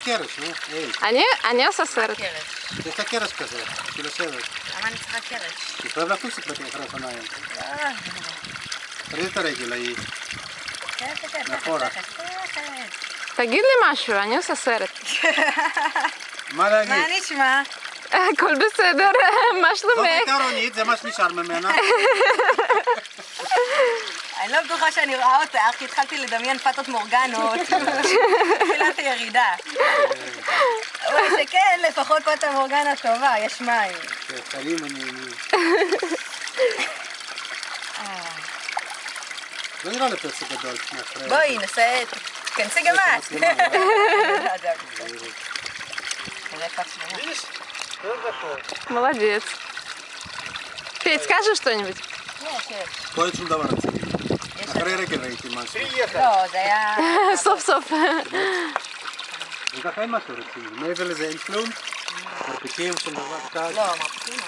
קרש, נו, היי. אני עושה סרט. יש לה קרש כזה, בשביל לשבת. למה אני צריכה קרש? תתראה לטוס איתך אחרי אופניים. תראי את הרגל ההיא. מאחורה. תגיד לי משהו, אני עושה סרט. מה להגיד? מה נשמע? הכל בסדר, מה זאת שלומך? הייתה רונית, זה מה שנשאר ממנה. אני לא בטוחה שאני רואה אותך, כי התחלתי לדמיין פטות מורגנות. תחילת הירידה. אבל שכן, לפחות פטה מורגנה טובה, יש מים. כן, חיים אני... לא נראה לי פצע גדול. בואי, נעשה... תכנסי גם את. Молодец. Петь, скажи что-нибудь. פה אין שום דבר רציני. אחרי רגל ראיתי משהו. לא, זה היה... סוף סוף. וככה אין משהו רציני. מעבר לזה אין כלום. מרפיקים, שום דבר קל. לא, מרפיקים.